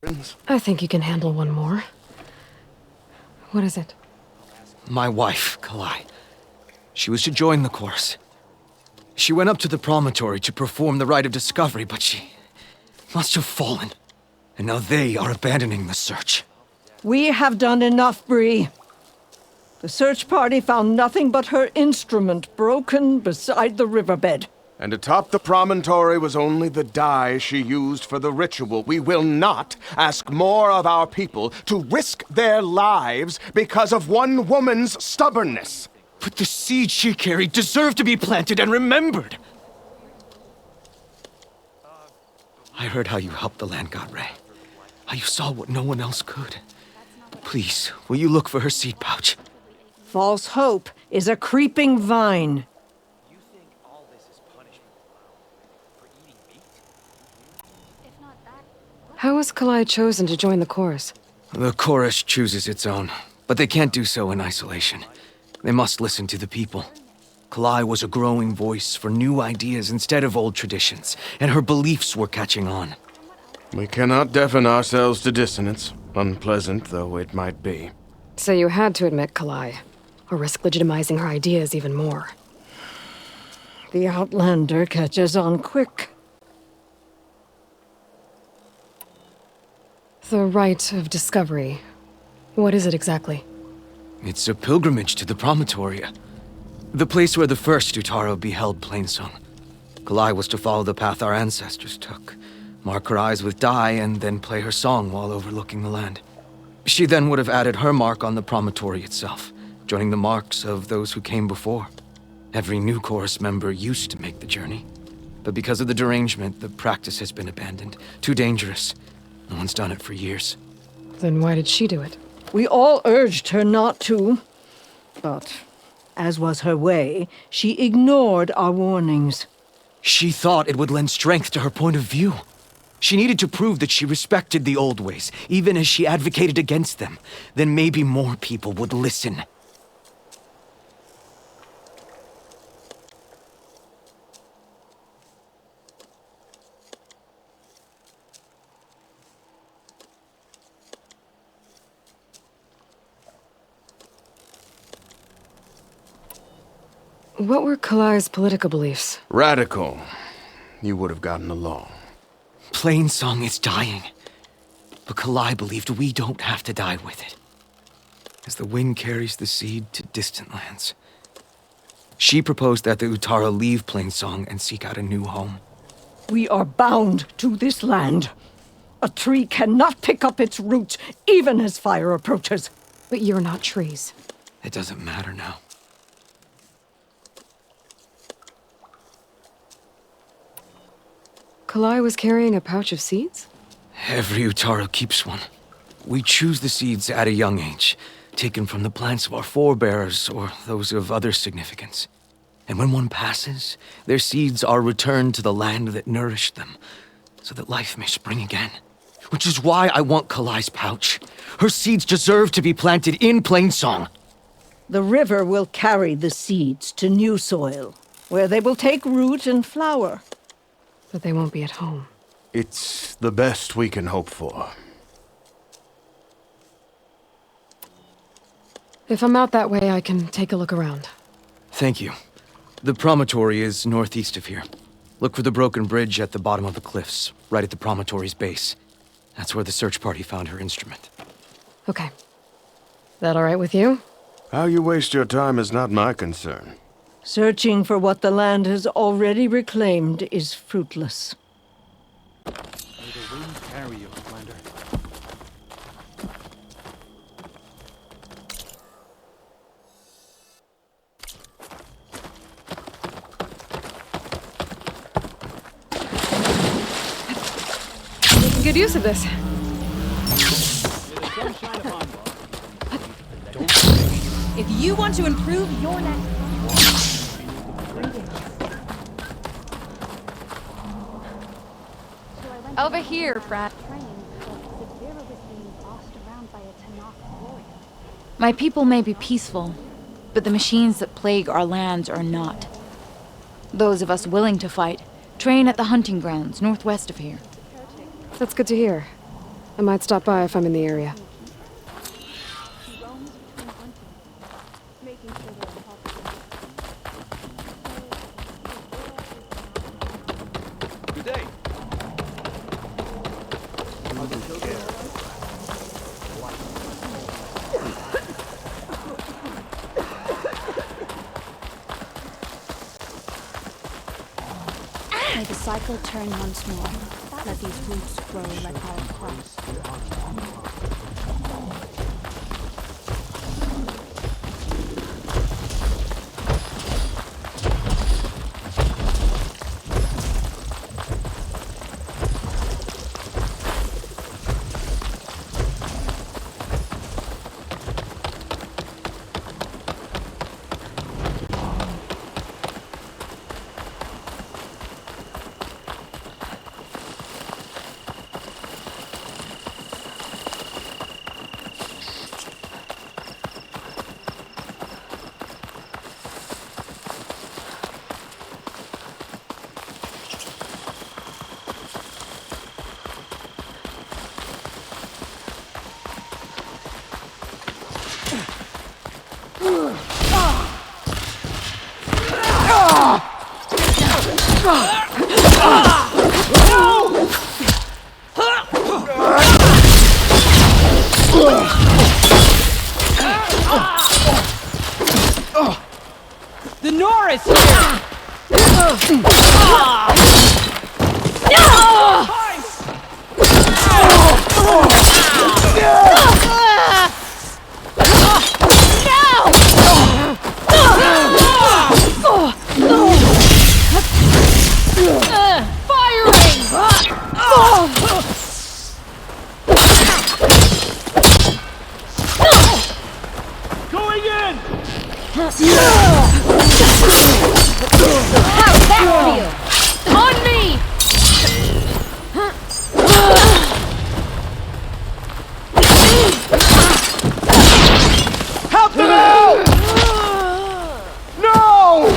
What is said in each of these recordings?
I think you can handle one more. What is it? My wife, Kalae. She was to join the chorus. She went up to the promontory to perform the rite of discovery, but she must have fallen. And now they are abandoning the search. We have done enough, Bree. The search party found nothing but her instrument broken beside the riverbed. And atop the promontory was only the dye she used for the ritual. We will not ask more of our people to risk their lives because of one woman's stubbornness. But the seed she carried deserved to be planted and remembered. I heard how you helped the land god Ray. How you saw what no one else could. Please, will you look for her seed pouch? False hope is a creeping vine. How was Kalae chosen to join the chorus? The chorus chooses its own, but they can't do so in isolation. They must listen to the people. Kalae was a growing voice for new ideas instead of old traditions, and her beliefs were catching on. We cannot deafen ourselves to dissonance, unpleasant though it might be. So you had to admit Kalae, or risk legitimizing her ideas even more. The Outlander catches on quick. The rite of discovery. What is it exactly? It's a pilgrimage to the promontory. The place where the first Utaru beheld Plainsong. Kalae was to follow the path our ancestors took. Mark her eyes with dye and then play her song while overlooking the land. She then would have added her mark on the promontory itself, joining the marks of those who came before. Every new chorus member used to make the journey. But because of the derangement, the practice has been abandoned. Too dangerous. No one's done it for years. Then why did she do it? We all urged her not to. But, as was her way, she ignored our warnings. She thought it would lend strength to her point of view. She needed to prove that she respected the old ways, even as she advocated against them. Then maybe more people would listen. What were Kalae's political beliefs? Radical. You would have gotten along. Plainsong is dying. But Kalae believed we don't have to die with it. As the wind carries the seed to distant lands. She proposed that the Utaru leave Plainsong and seek out a new home. We are bound to this land. A tree cannot pick up its roots, even as fire approaches. But you're not trees. It doesn't matter now. Kalae was carrying a pouch of seeds? Every Utaru keeps one. We choose the seeds at a young age, taken from the plants of our forebears or those of other significance. And when one passes, their seeds are returned to the land that nourished them, so that life may spring again. Which is why I want Kalae's pouch. Her seeds deserve to be planted in Plainsong. The river will carry the seeds to new soil, where they will take root and flower. But they won't be at home. It's the best we can hope for. If I'm out that way, I can take a look around. Thank you. The promontory is northeast of here. Look for the broken bridge at the bottom of the cliffs, right at the promontory's base. That's where the search party found her instrument. Okay. That all right with you? How you waste your time is not my concern. Searching for what the land has already reclaimed is fruitless. May the wind carry you, Commander. Making good use of this. If you want to improve your next... Over here, Brad. My people may be peaceful, but the machines that plague our lands are not. Those of us willing to fight train at the hunting grounds northwest of here. That's good to hear. I might stop by if I'm in the area. Good day. May the cycle turn once more. Let these roots grow like our crops. The Norris here! Going in! How's that feel? On me! Help them out! No!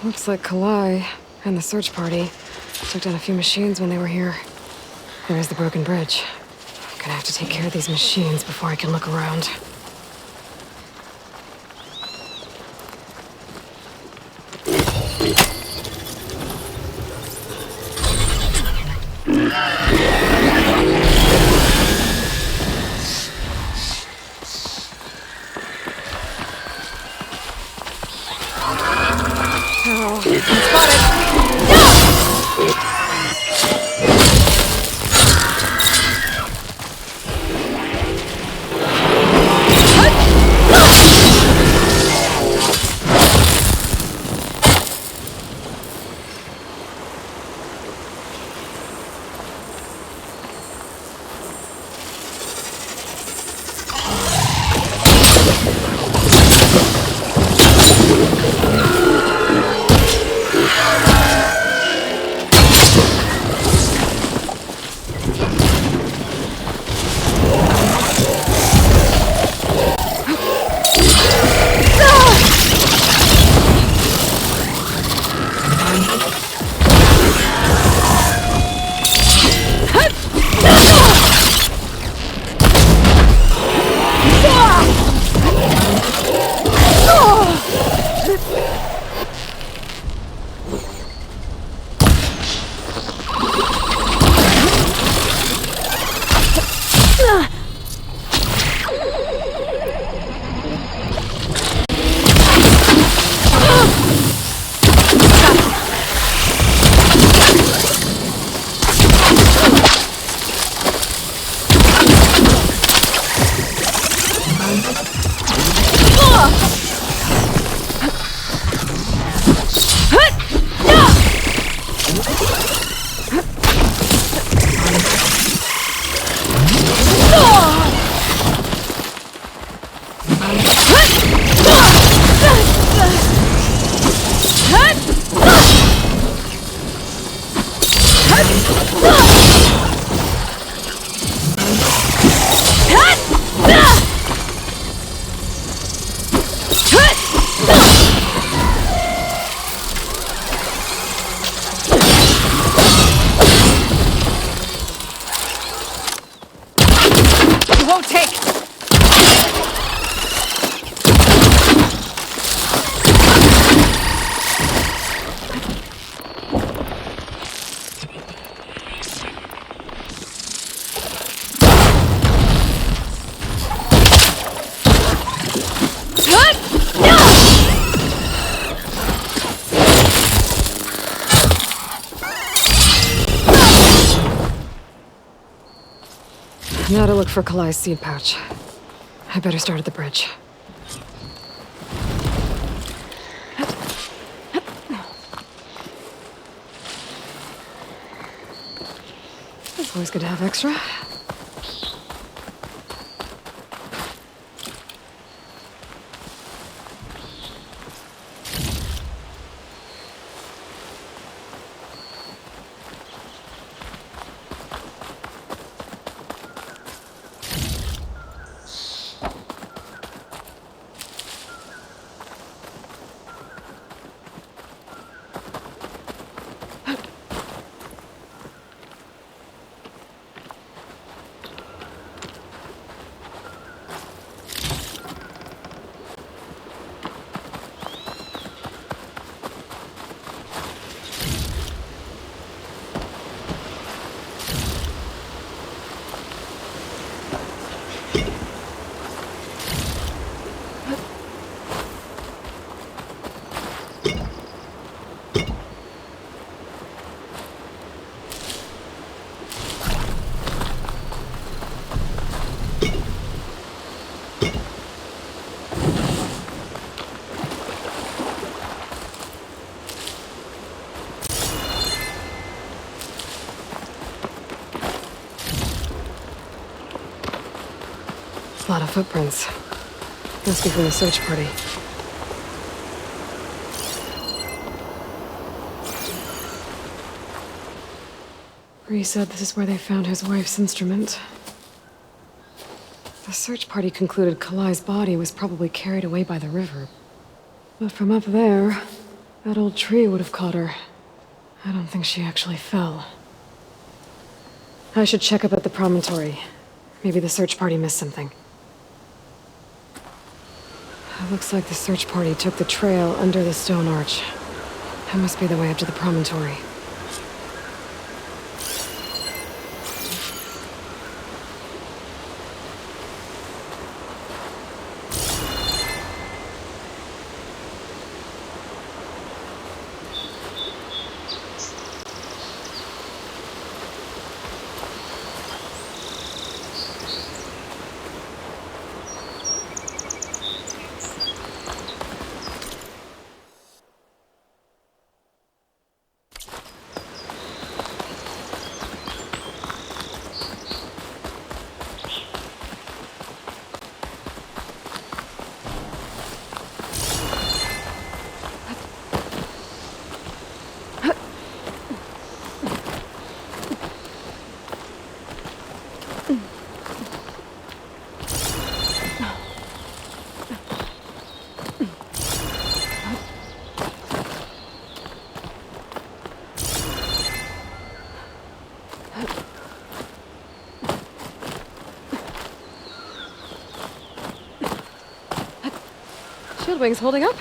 Looks like Kalae and the search party took down a few machines when they were here. There's the broken bridge. I'm gonna have to take care of these machines before I can look around. You won't take. Now to look for Kalae's seed pouch. I better start at the bridge. It's always good to have extra. A lot of footprints. Must be from the search party. Bree said this is where they found his wife's instrument. The search party concluded Kalae's body was probably carried away by the river. But from up there, that old tree would have caught her. I don't think she actually fell. I should check up at the promontory. Maybe the search party missed something. It looks like the search party took the trail under the stone arch. That must be the way up to the promontory. Shieldwing's holding up?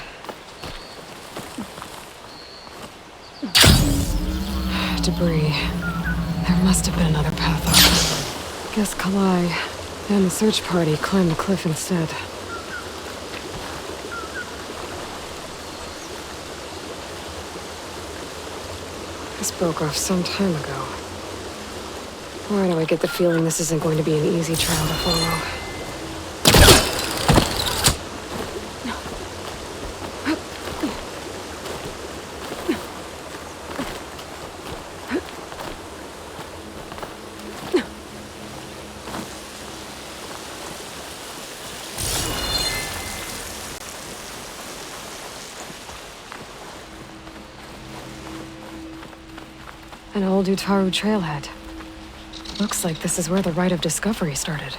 Debris. There must have been another path up. Guess Kalae and the search party climbed the cliff instead. This broke off some time ago. Why do I get the feeling this isn't going to be an easy trail to follow? An old Utaru trailhead. Looks like this is where the Rite of Discovery started.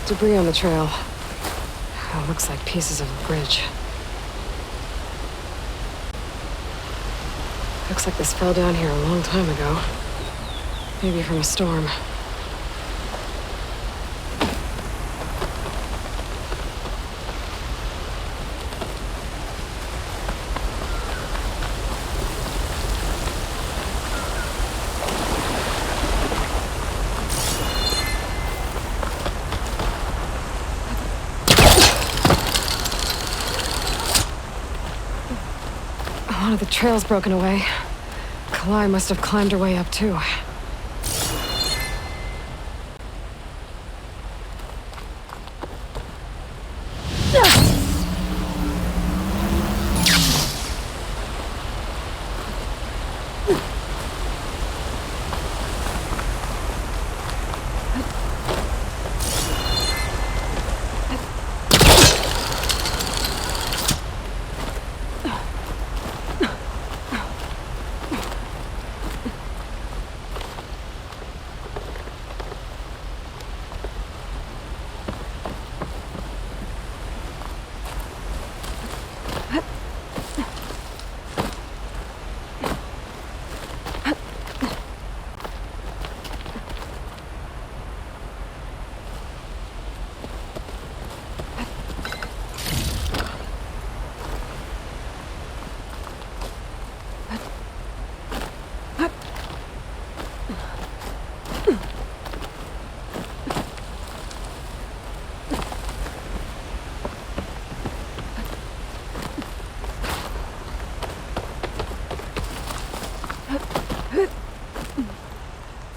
Debris on the trail. Oh, looks like pieces of a bridge. Looks like this fell down here a long time ago. Maybe from a storm. One of the trail's broken away. Kalae must have climbed her way up too.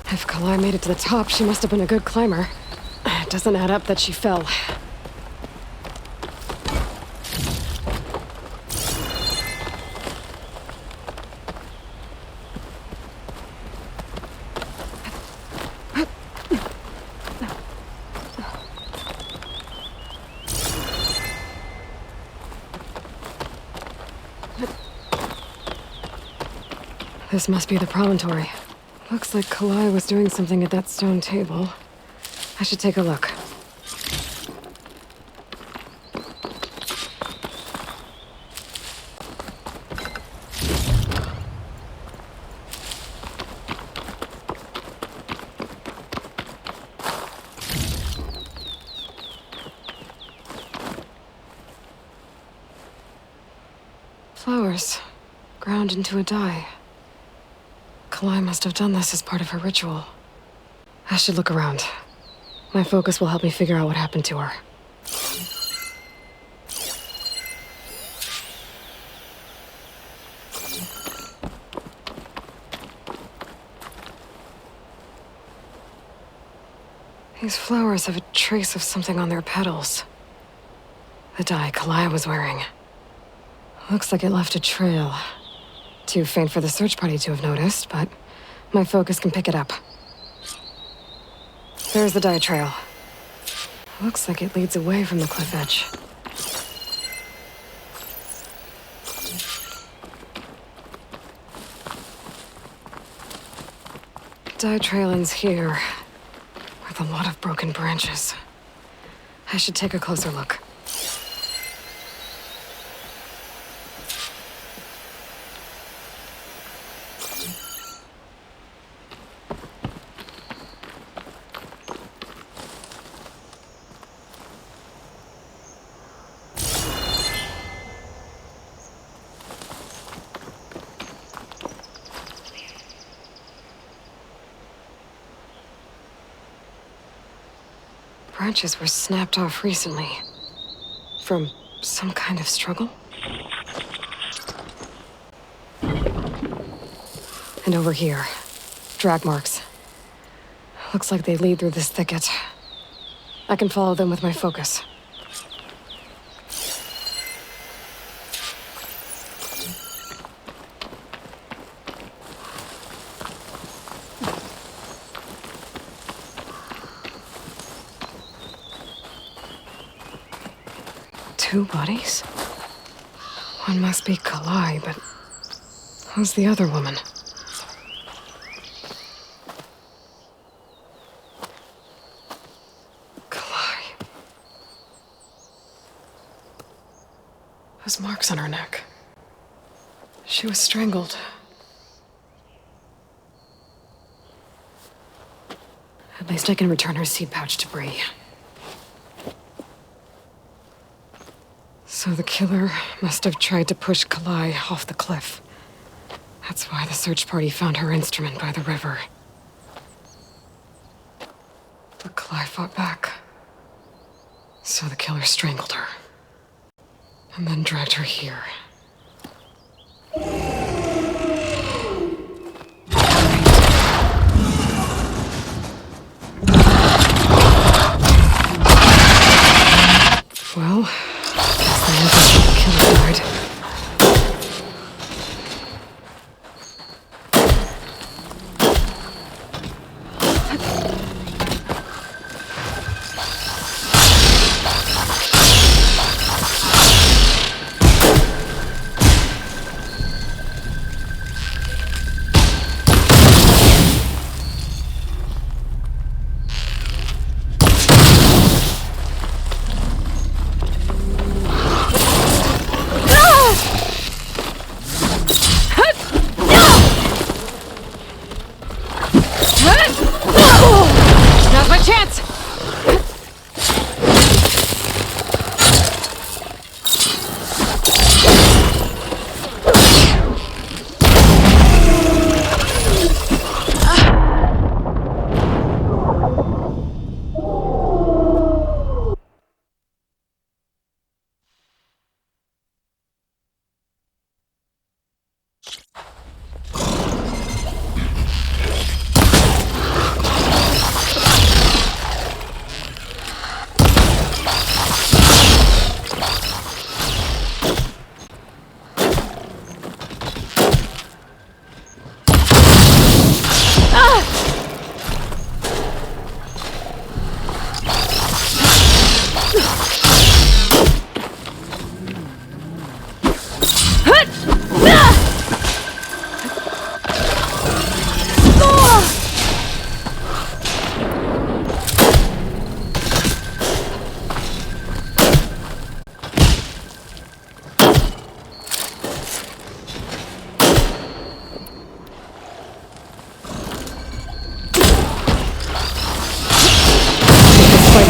If Kalae made it to the top, she must have been a good climber. It doesn't add up that she fell. This must be the promontory. Looks like Kalae was doing something at that stone table. I should take a look. Flowers, ground into a dye. Kalae must have done this as part of her ritual. I should look around. My focus will help me figure out what happened to her. These flowers have a trace of something on their petals. The dye Kalae was wearing. Looks like it left a trail. Too faint for the search party to have noticed, but my focus can pick it up. There's the dye trail. Looks like it leads away from the cliff edge. Dye trail ends here, with a lot of broken branches. I should take a closer look. Branches were snapped off recently. From some kind of struggle? And over here, drag marks. Looks like they lead through this thicket. I can follow them with my focus. 2 bodies? One must be Kalae, but who's the other woman? Kalae. Those marks on her neck. She was strangled. At least I can return her seed pouch to Bree. So the killer must have tried to push Kalae off the cliff. That's why the search party found her instrument by the river. But Kalae fought back. So the killer strangled her. And then dragged her here. Well, guess the killer died. Now's my chance!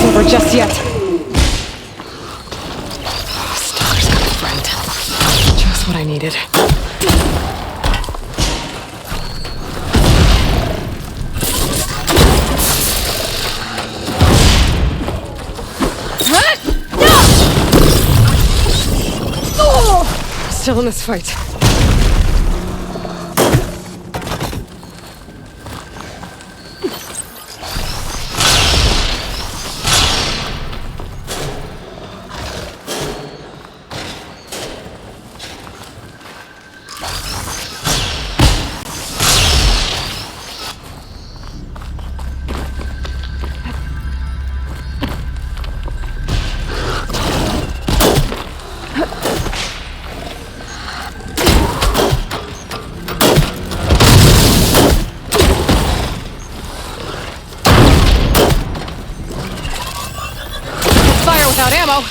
Over just yet. Stalker's got a friend. Just what I needed. Still in this fight. Without ammo.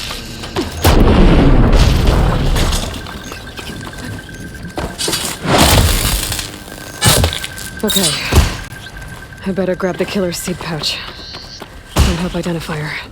Okay. I better grab the killer's seed pouch and help identify her.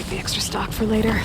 The extra stock for later.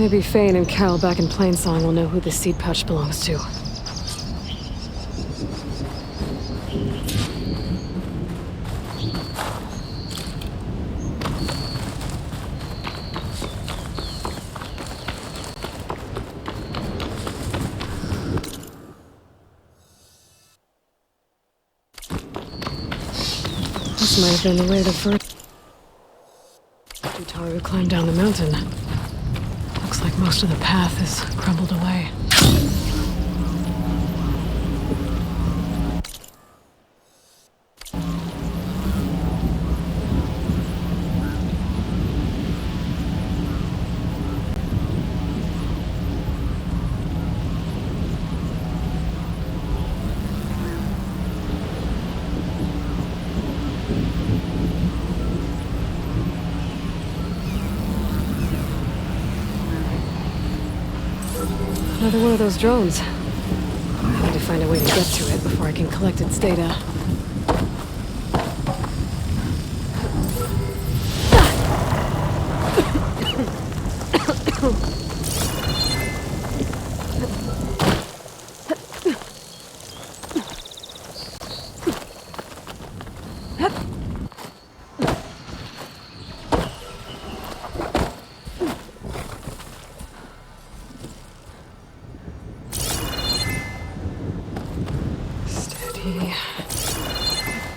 Maybe Fane and Cal back in Plainsong will know who the seed pouch belongs to. This might have been the way the first Utaru climbed down the mountain. Looks like most of the path has crumbled away. Another one of those drones. I need to find a way to get to it before I can collect its data.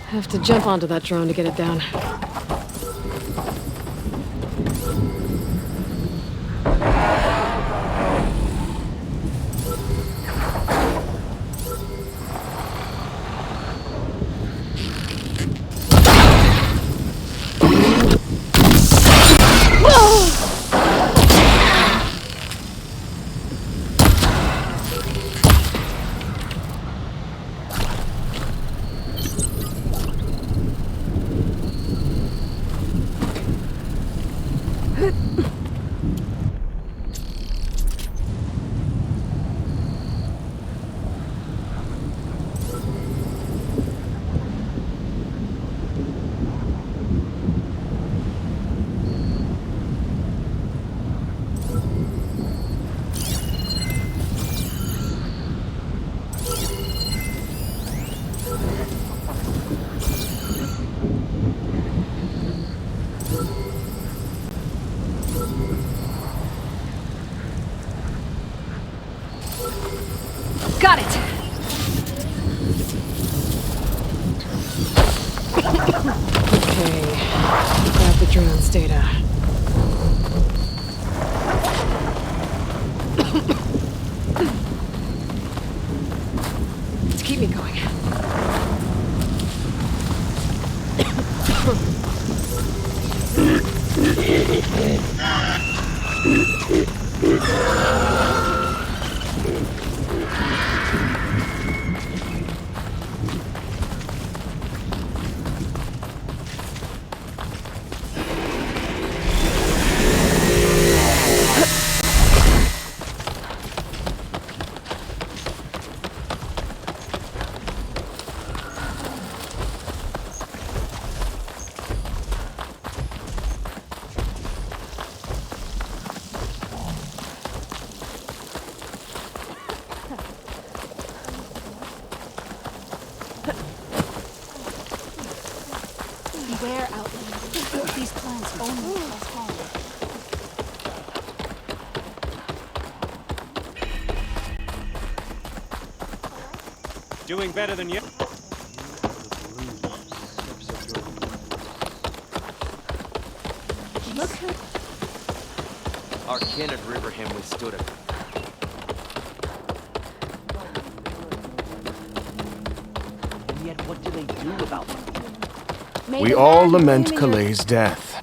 Have to jump onto that drone to get it down. Got it! Okay, grab the drone's data. To keep me going. Beware, Outlander. These plants only cause harm. Doing better than you. Look who... Our kin at Riverham withstood it. And yet, what do they do about them? We all lament Kalae's death.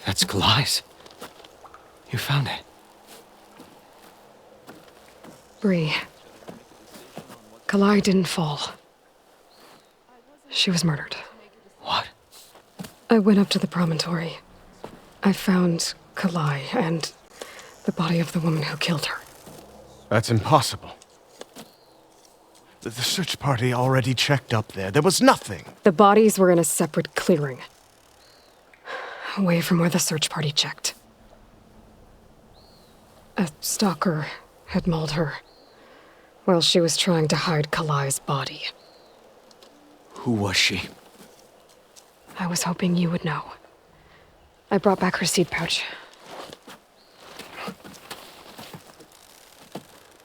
That's Kalae's. You found it. Bree. Kalae didn't fall. She was murdered. What? I went up to the promontory. I found Kalae and the body of the woman who killed her. That's impossible. The search party already checked up there. There was nothing. The bodies were in a separate clearing. Away from where the search party checked. A stalker had mauled her while she was trying to hide Kalae's body. Who was she? I was hoping you would know. I brought back her seed pouch.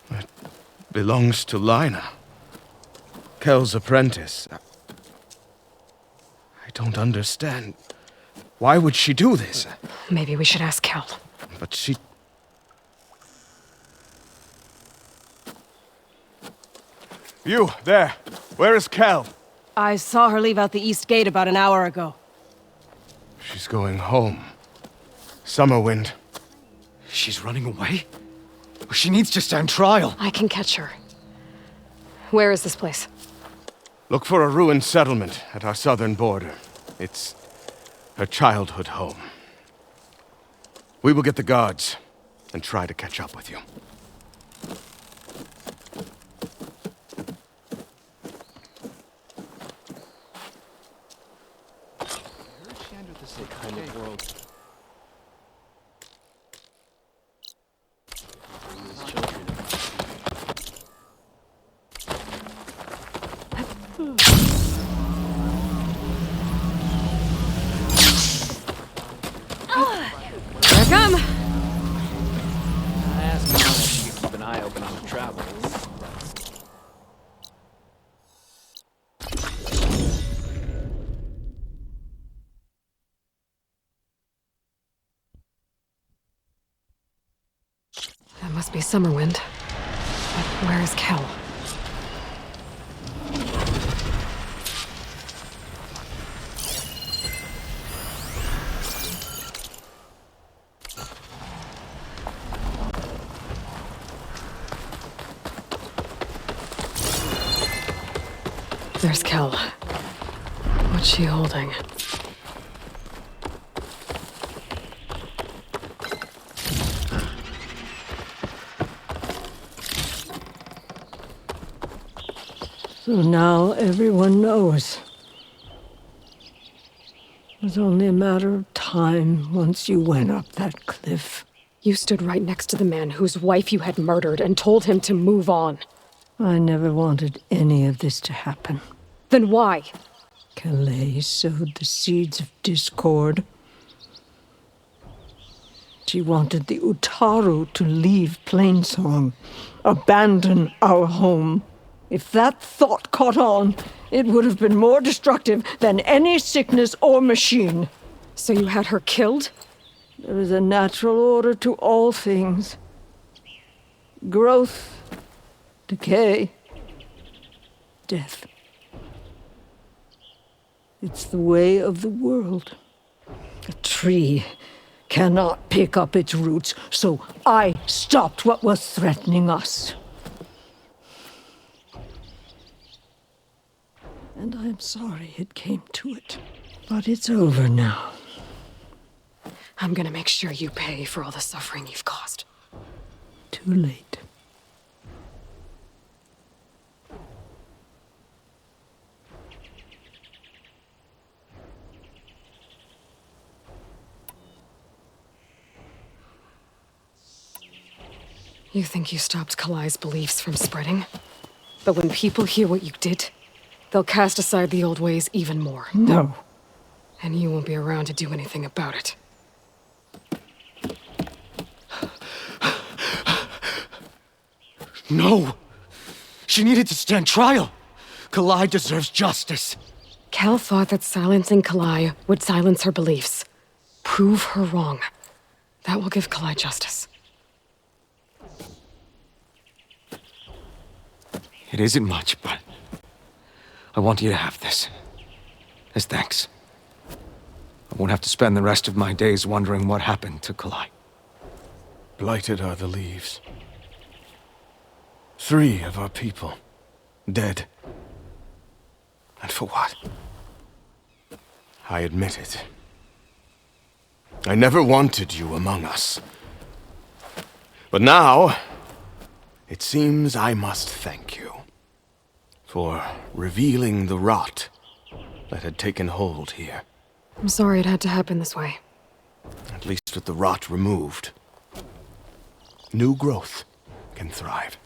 It belongs to Lina. Kel's apprentice. I don't understand. Why would she do this? Maybe we should ask Kel. But she... You, there. Where is Kel? I saw her leave out the east gate about an hour ago. She's going home. Summerwind. She's running away? She needs to stand trial. I can catch her. Where is this place? Look for a ruined settlement at our southern border. It's her childhood home. We will get the guards and try to catch up with you. Here I come! I asked Mom if she could keep an eye open on the travel. That must be Summerwind. But where is Kel? There's Kel. What's she holding? So now everyone knows. It was only a matter of time once you went up that cliff. You stood right next to the man whose wife you had murdered and told him to move on. I never wanted any of this to happen. Then why? Kalae sowed the seeds of discord. She wanted the Utaru to leave Plainsong, abandon our home. If that thought caught on, it would have been more destructive than any sickness or machine. So you had her killed? There is a natural order to all things. Growth, decay, death. It's the way of the world. A tree cannot pick up its roots, so I stopped what was threatening us. And I'm sorry it came to it. But it's over now. I'm gonna make sure you pay for all the suffering you've caused. Too late. You think you stopped Kalae's beliefs from spreading? But when people hear what you did, they'll cast aside the old ways even more. No. And you won't be around to do anything about it. No! She needed to stand trial! Kalae deserves justice. Kel thought that silencing Kalae would silence her beliefs. Prove her wrong. That will give Kalae justice. It isn't much, but I want you to have this. As thanks. I won't have to spend the rest of my days wondering what happened to Kalae. Blighted are the leaves. 3 of our people, dead. And for what? I admit it. I never wanted you among us. But now, it seems I must thank you for revealing the rot that had taken hold here. I'm sorry it had to happen this way. At least with the rot removed. new growth can thrive.